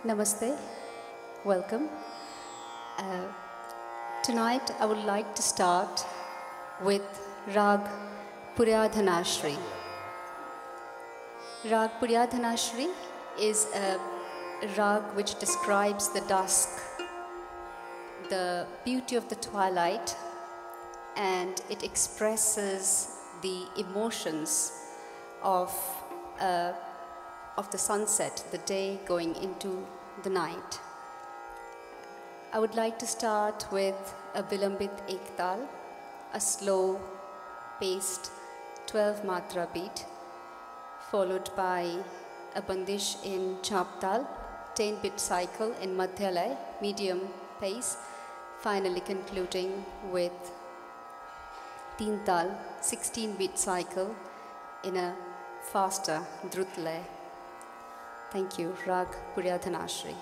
Namaste, welcome. Uh, Tonight I would like to start with Rag Puryadhanashri. Rag Puryadhanashri is a rag which describes the dusk, the beauty of the twilight, and it expresses the emotions of the sunset, the day going into the night. I would like to start with a Vilambit Ektal, a slow paced 12 matra beat, followed by a bandish in Chaptal, 10-bit cycle in Madhyalay, medium pace, finally concluding with Teental, 16-beat cycle in a faster Drutlay. Thank you. Rag Puryadhanashri.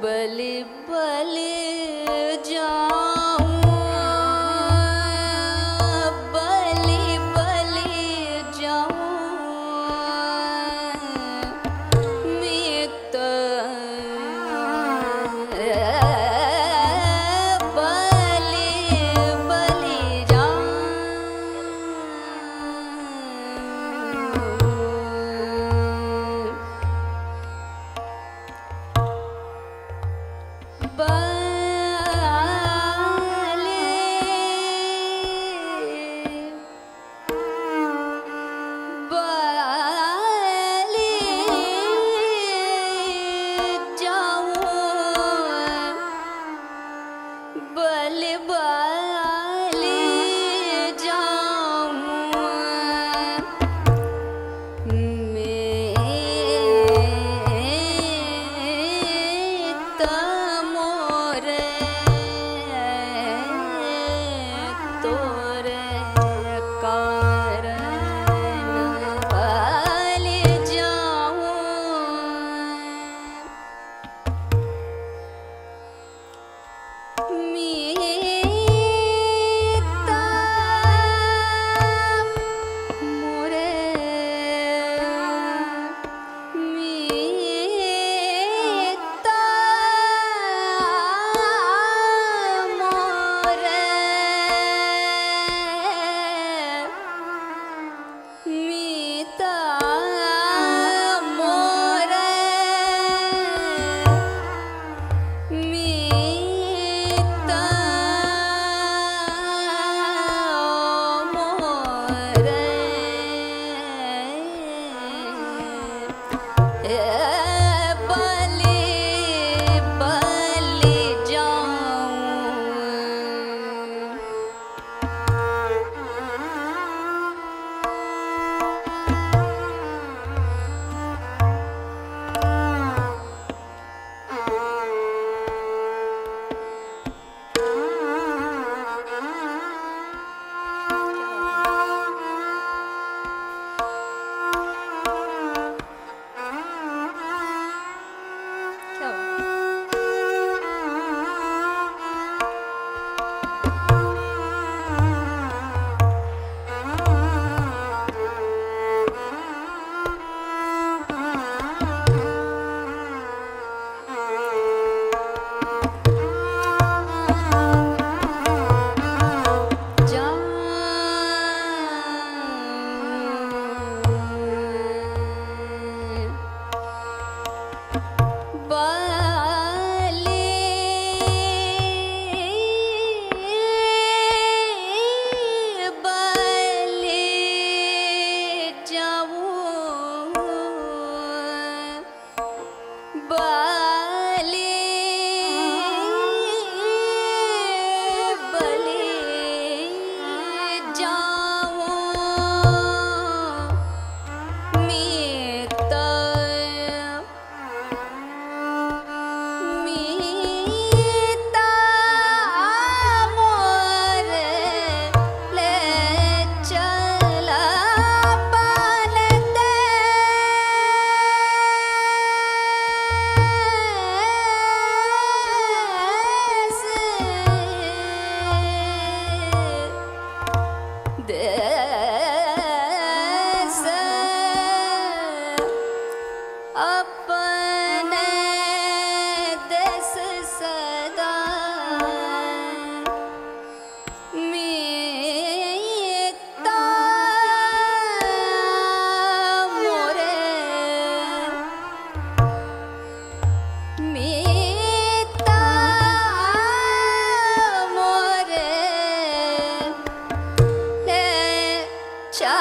बलि बलि जाऊं बलि बलि जाऊं मैं तो बलि बलि जाऊं बलि बलि जाऊं मैं तो मोरे तोरे कारण बलि जाऊं मीता मोरे मीता मोरे मीता मोरे मीता मोरे बलि बलि जाऊं क्या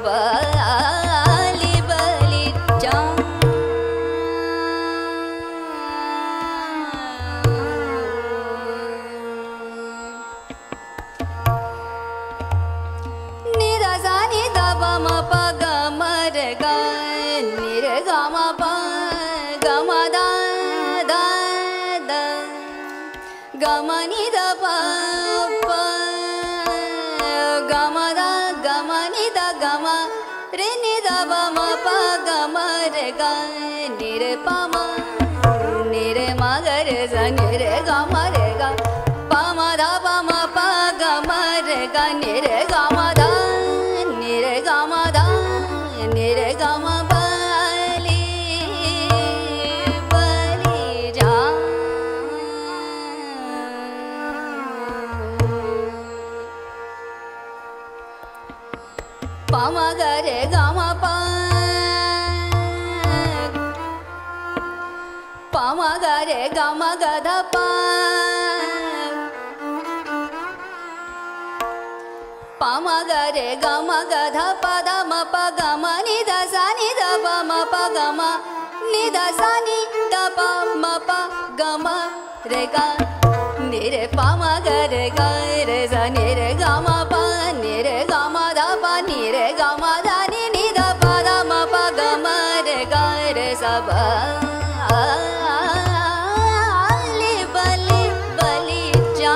Bali bali ga ni re ga ma pa ga ma da da da ga ma ni da pa pa ga ma ni da ga ma re ni da ba ma pa ga ma re ga ni re pa ma ni re ma ga re za ni re ga ma pa ma da pa ma pa ga ma re ga ni re ga ma da ni re ga ma da ni re ga ma bali bali ja pa ma ga re ga ma pa pa ma ga re ga ma ga da pa pa ma ga re ga ma ga dha pa da ma pa ga ma ni da sa ni da pa ma pa ga ma ni da sa ni da pa ma pa ga ma re ga ni re pa ma ga re ga re za ni re ga ma pa ni re ga ma da pa ni re ga ma da ni da pa da ma pa ga ma re ga re sa ba li bali bali ja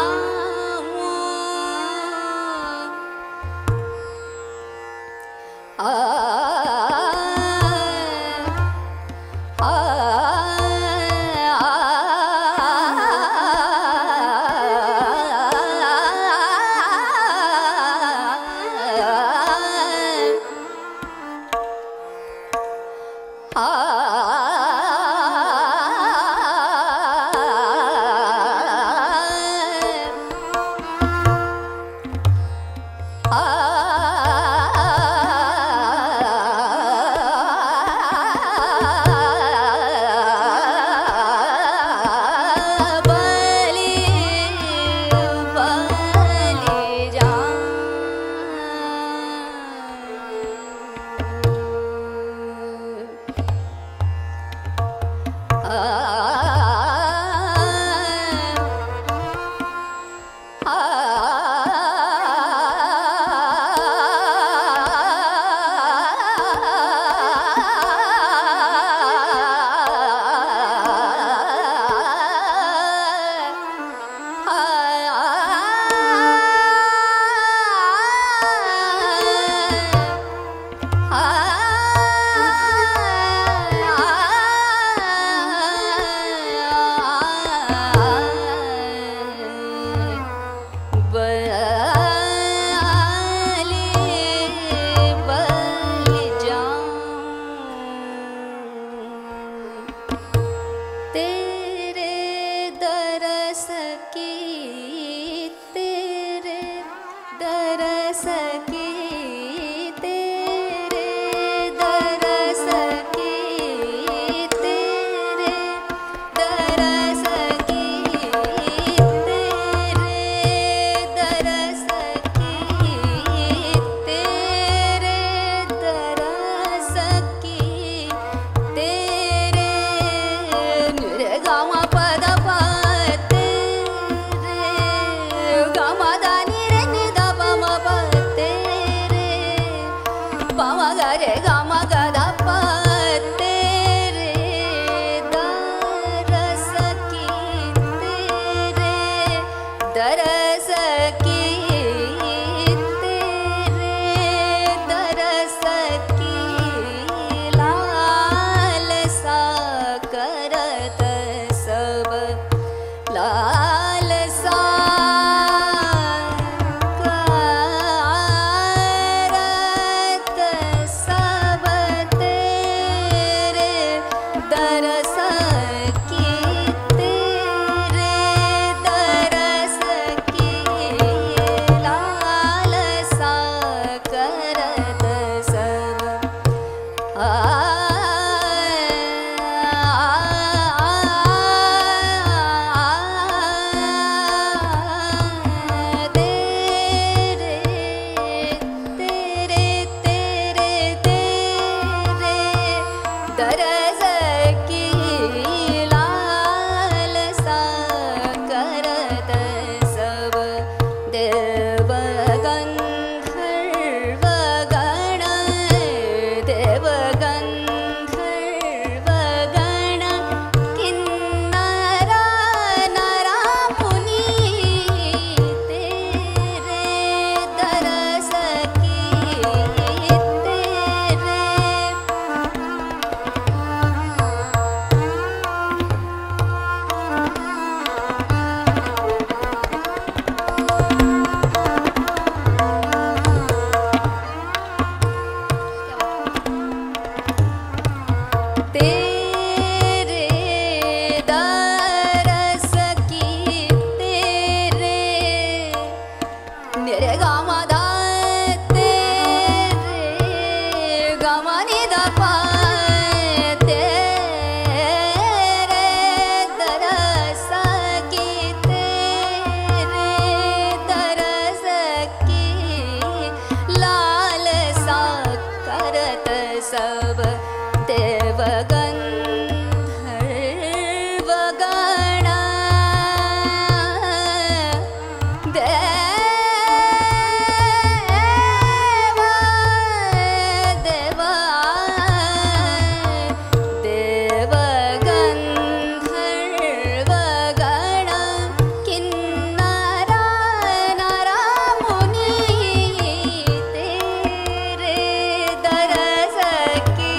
देव तेरे दरस की तेरे मेरे गामा धा तेरे गामा नि धा पा तेरे दरस की तेरे दरस की लालसा करत सब देवगण गण देवगंधर्वगण किन्नरा नरा मुनि तेरे दरस की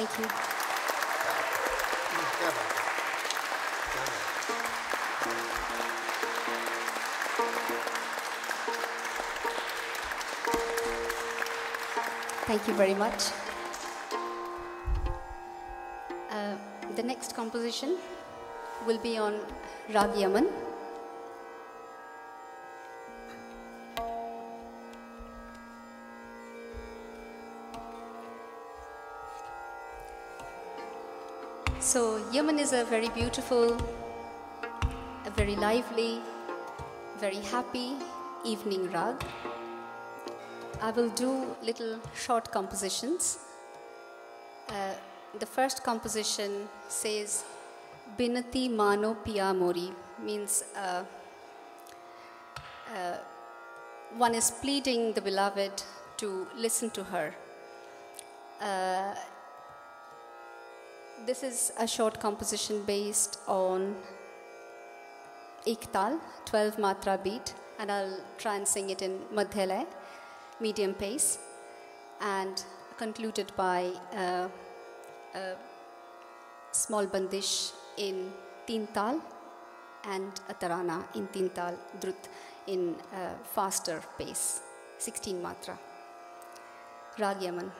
Thank you. क्या बात है, क्या बात है। Thank you very much. The next composition will be on Rag Yaman. So Yaman is a very beautiful, a very lively, very happy evening rag. I will do little short compositions. The first composition says Binati Mano Piya Mori, means one is pleading the beloved to listen to her. This is a short composition based on Ektal, 12 matra beat, and I'll try and sing it in Madhya Lay, medium pace, and concluded by a small bandish in teen tal and a tarana in teen tal, drut in faster pace, 16 matra. Rag Yaman.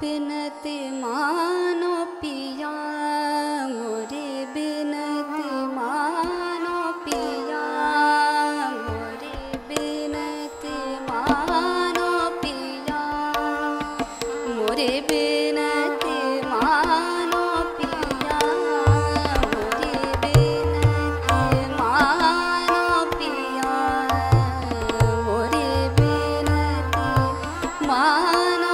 बिनती मानो पिया मोरे, बिनती मानो पिया मोरे, बिनती मानो पिया मोरे, बिनती मानो पिया मोरे, बिनती मानो पिया मोरे, बिनती मानो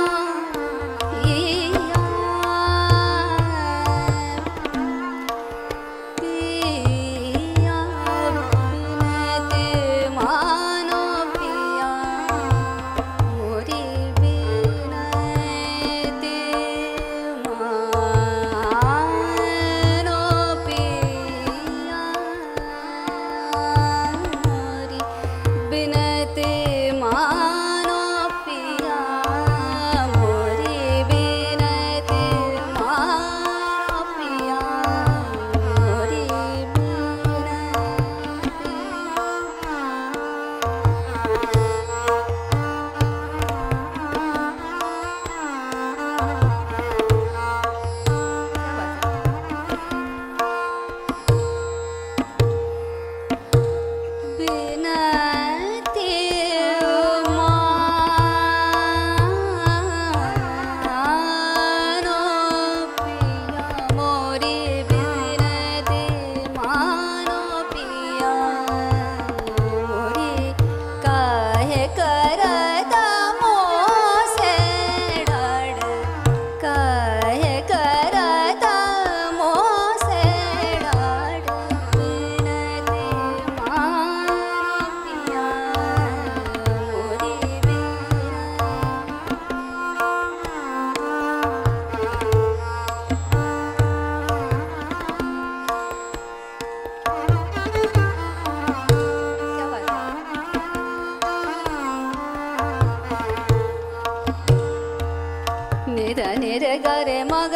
निध निर ग रे म ग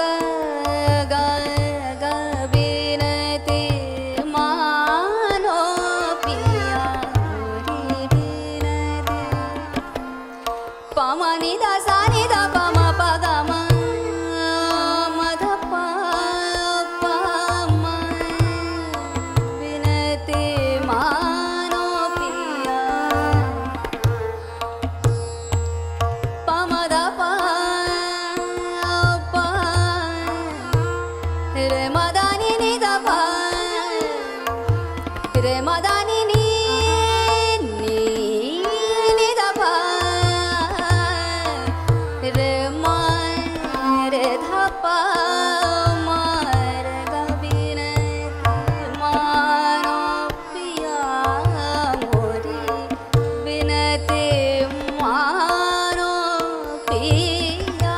ग ग बिनती मानो पिया मोरी बिनती प म नि ध सा नि ध प म प ग म म ध प प म बिनती मानो पिया प म ध प प रे म ध नि नि ध प रे म ध नि नि नि नि ध प रे म रे ध प म रे ग बिनती मानो पिया मोरी बिनती मानो पिया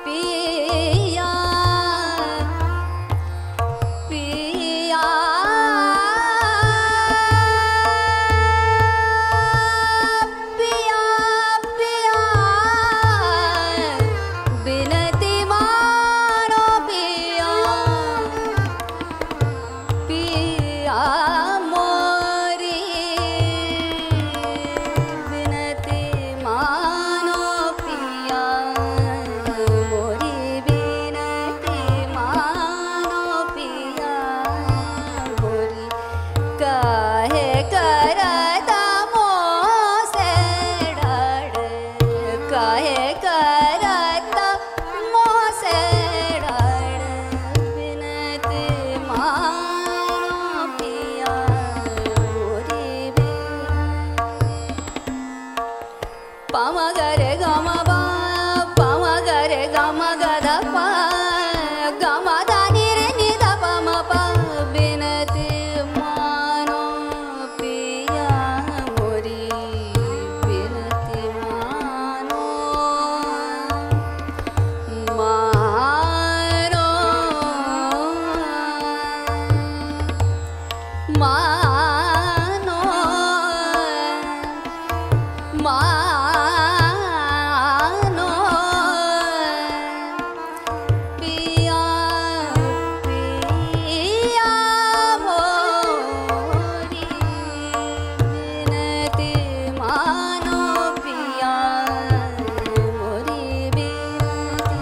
पिया पिया पिया पिया बिनती मानो पिया पिया मोरी बिनती मानो पिया मोरी बिनती मानो पिया मोरी काहे करता मोसे डर काहे करता मोसे डर बिनती मानो पिया मोरी प म ग रे ग म प प म ग रे ग म ग ध प ग म ध नि रे नि ध प म प बिनती मानो पिया मोरी बिनती मानो मानो मानो मानो पिया पिया मोरी बिनती मानो पिया मोरी बिनती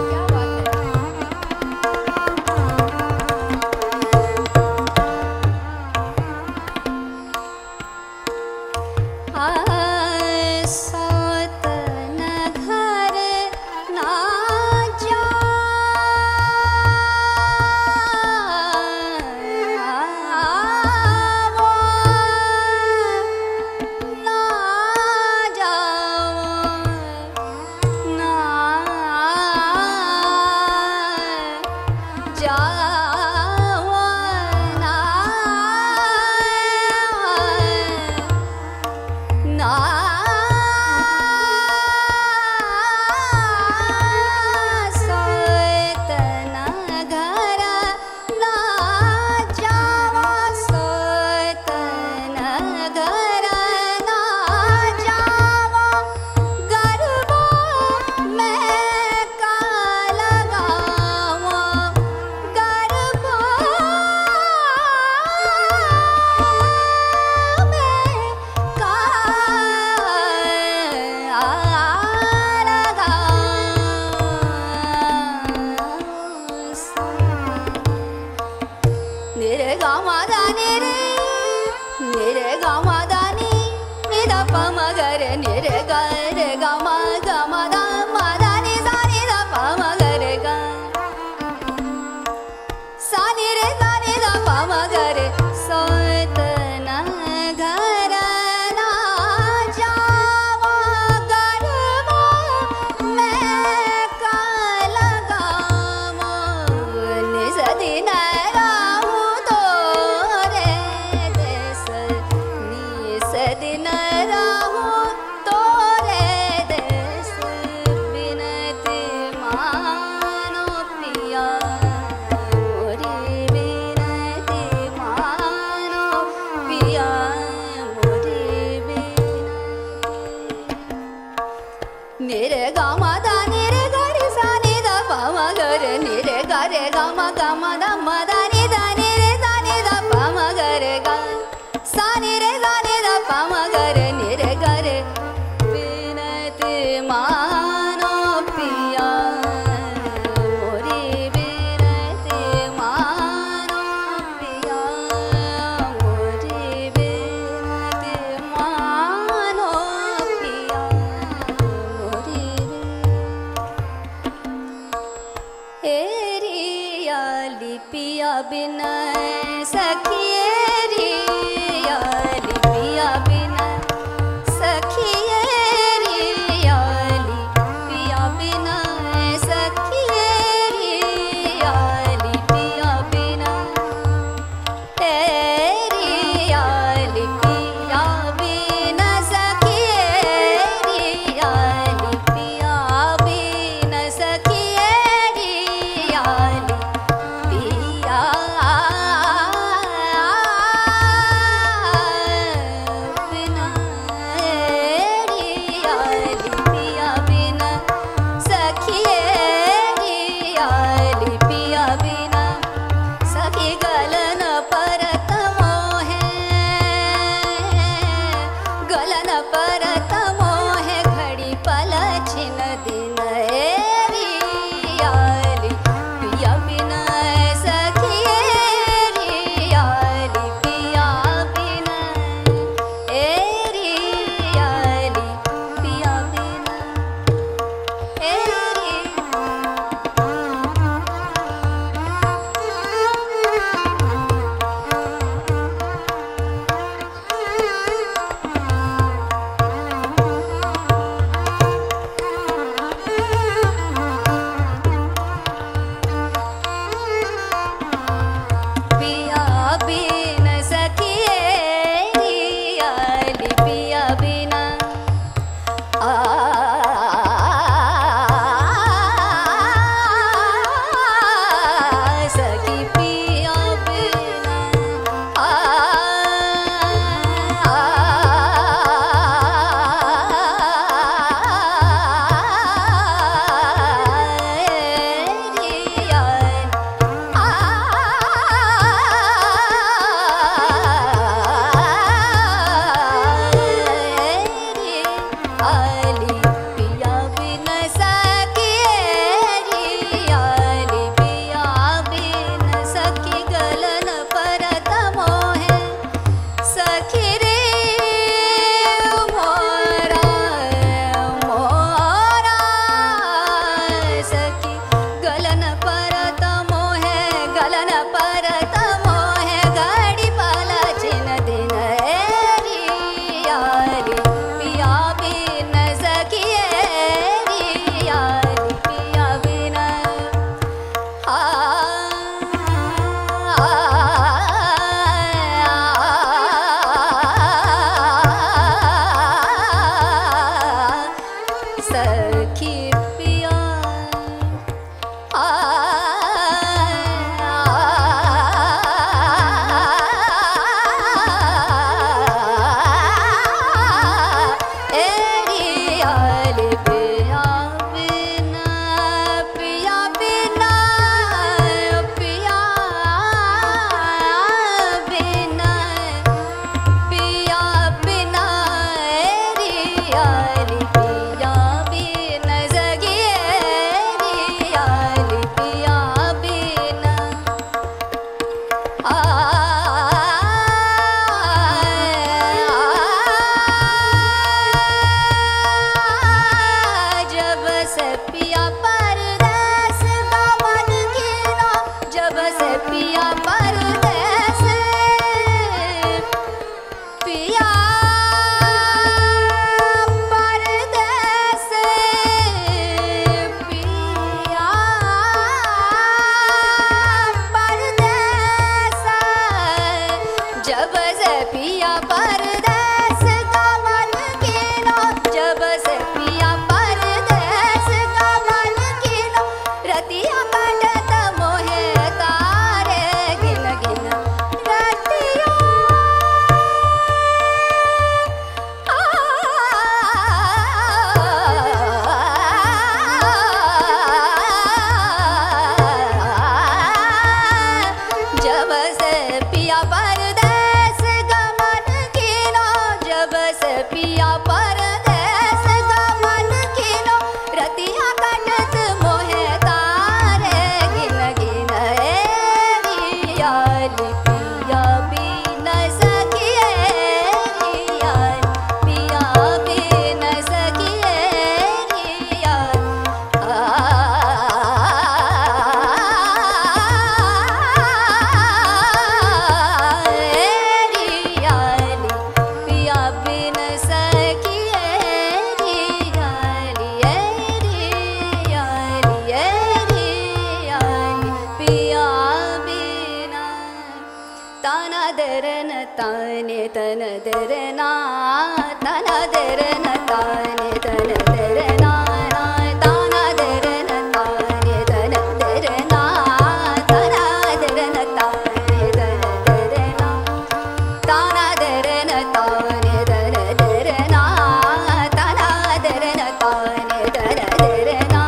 क्या बात है सात न घर ना जाओ ना जाओ ना जाओ ना ना सोत न घर ना जावा सोत न घर ना जावा गरबा में का लगावा गरबा में का निरे गा मा दा नि रे निरे गा मा दा नि नि ध प म ग रे निरे ग रे गा मा दा नि सा नि ध प म ग रे गा सा नि रे सा नि ध प म ग रे सोत न घर ना न रहूं तोरे देश बिनती मानो पिया मोरे बिनती मानो पिया मोरे बिनती निरे गा मा दा निरे गा रे सा नि दा पा मा ग रे निरे गा रे गा मा दा मा दा नि दा पा मा ग रे गा सा नि रे दा पा मा ग रे निरे गा रे बिनती मानो पिया मोरे बिनती मानो पिया मोरे बिनती मानो पिया मोरे एरिया लिपिया बिना सखिया लिपिया बिना सखिया लिपिया बिना सखिया लिपिया बिना एरिया लिपिया बिना सखिया लिपिया बिना सखिया लिपिया बस पिया परदेस गमन किनो रतिया कटत मोहे तारे गिन गिन रियाली पिया बिन सखिए रियाल पिया बिन सखिए रियाल ताने तन दरना तना दरन ताने तन दरना ताना दरन ताने तन दरना तना दरन ताने तन दरना ताना दरन ताने तन दरना ताना दरन ताने तन दरना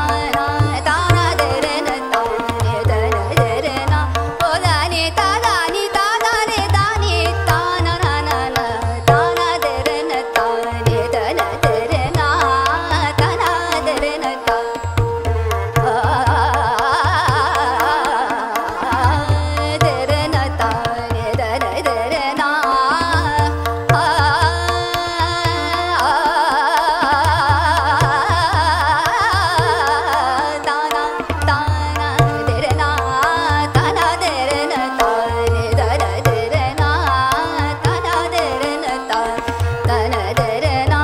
ताना दरन ताने तन दरना ओ दानी तादानी तादाने दानी ताना ना ना ना ताना दरन ताने तन दरना ताना दरन ता दरन ताने दर दरना ताना ताना दरना ताना दरन ताने दर दरना ताना दरन ता तन दरना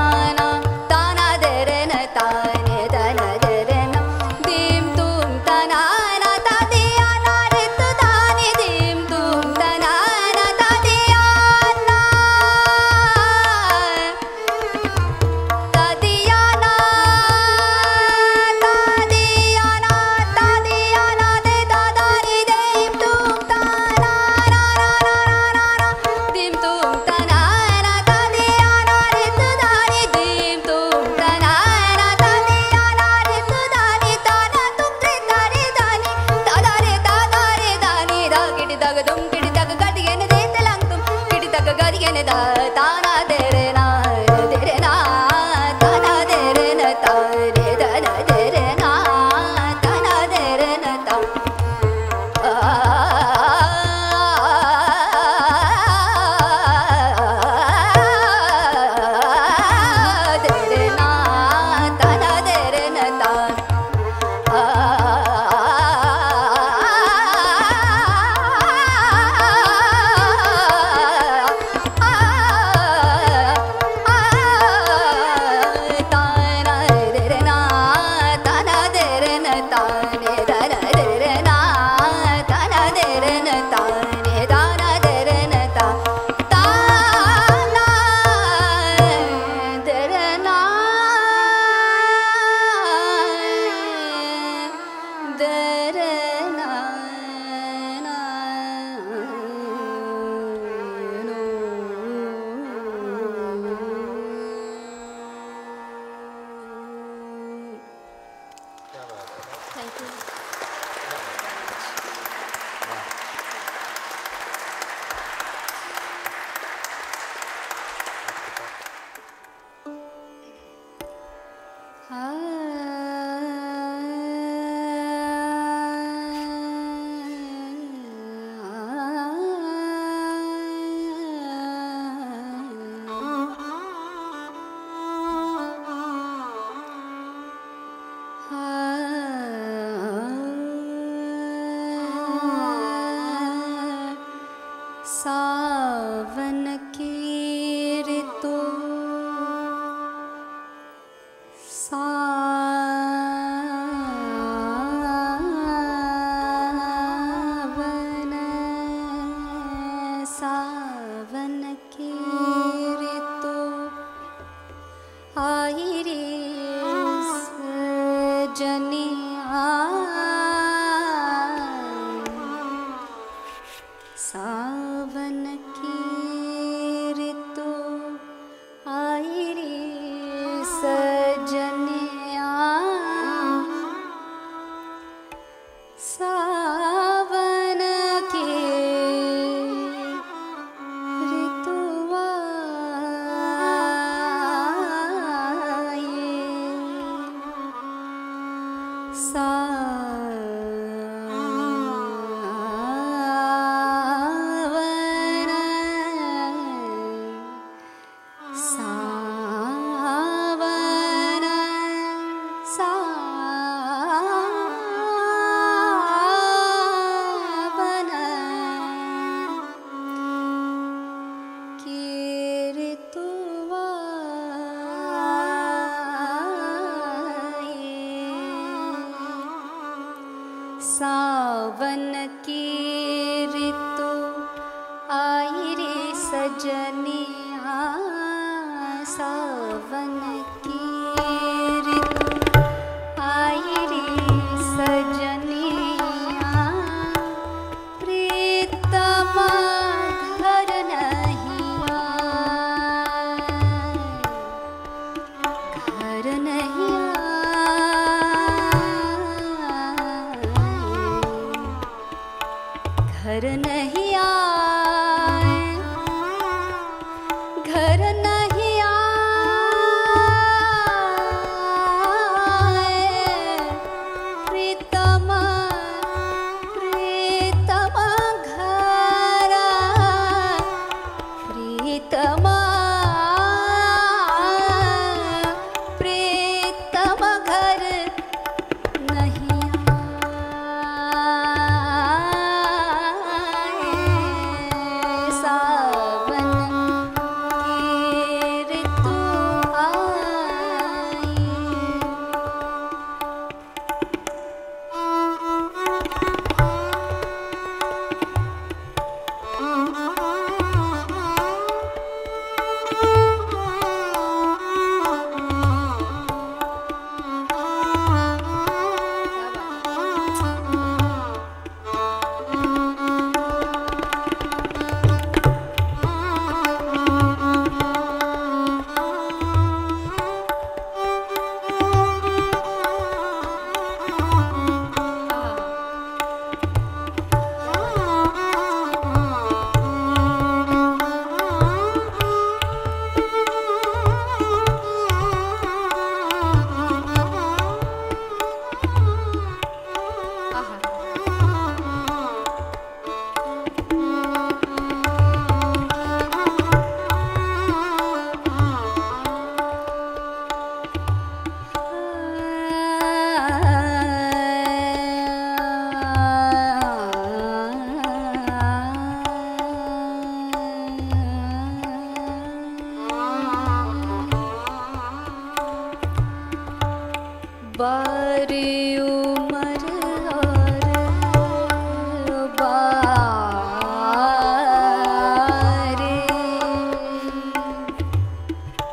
ताना दरन ताने दन दरना दीम तुम तना ना तादिया ना रित दानी दीम तुम तना ना तादिया ना तादिया ना तादिया ना तादिया ना दे दादानी दीम तुम तना ना दीम तुम तना ना तादिया ना रित दानी दीम तुम तना ना तादिया ना रित दानी ताना तुम रे दानी दानी तादारे दानी दा किडी दग तुम किडी दग गदियन दे तलंग तुम किडी दग गदियन दा ताना देरना देरना ताना देरन ताने दन देरना ताना देरन ता देरना ताना देरन ता ताना देरना ताना देरन ताने दन देरना ताना देरन ताने दाना देरन ता ताना देरना दरना क्या बात है थैंक यू सावन की ऋतु सावन सावन की ऋतु आई रे सजनिया सावन की ऋतु आई रे सजनिया सावन की ऋतु आई सावन की ऋतु आई रे सजनिया, सावन की ऋतु आई रे सजनिया, प्रीतमा घर नहीं आए, घर नहीं घर नहीं आए, घर नहीं आए, प्रीतमा प्रीतमा घर, प्रीतमा प्रीतमा घर नहीं बारी उमर और बारी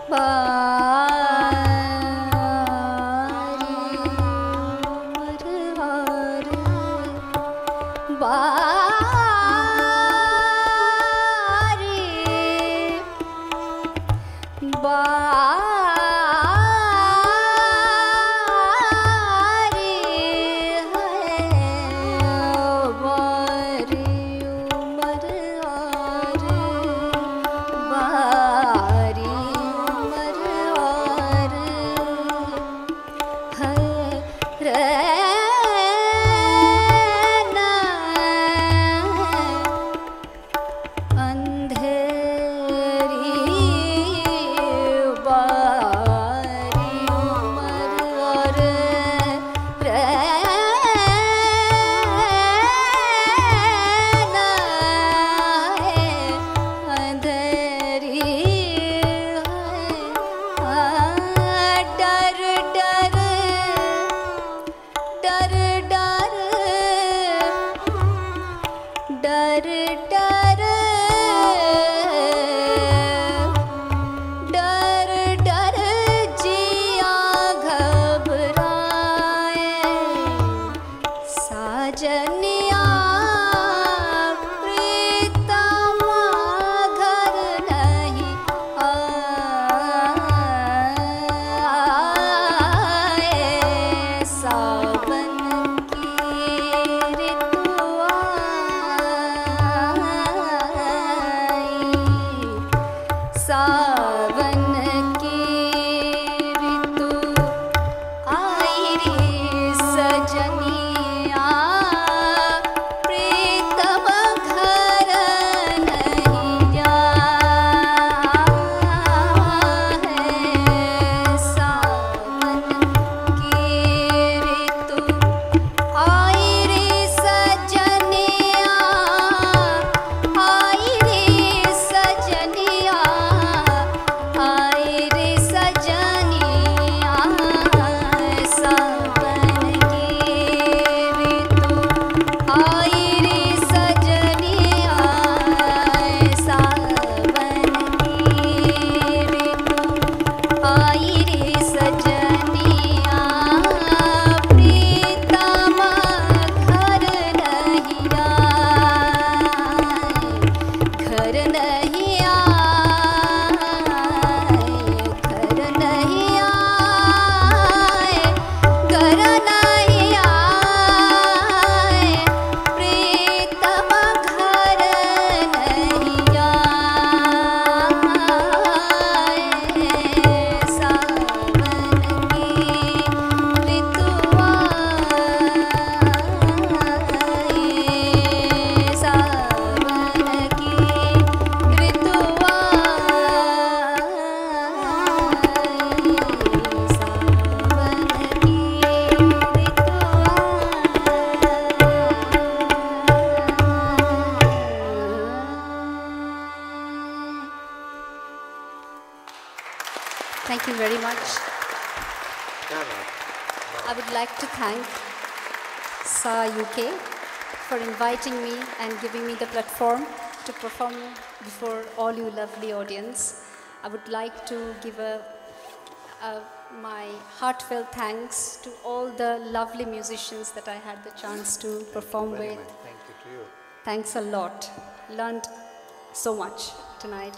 बारी उमर और बारी very much. No, no. I would like to thank SA UK for inviting me and giving me the platform to perform before all you lovely audience. I would like to give my heartfelt thanks to all the lovely musicians that I had the chance to perform with. Thank you to you. Thanks a lot. Learned so much tonight.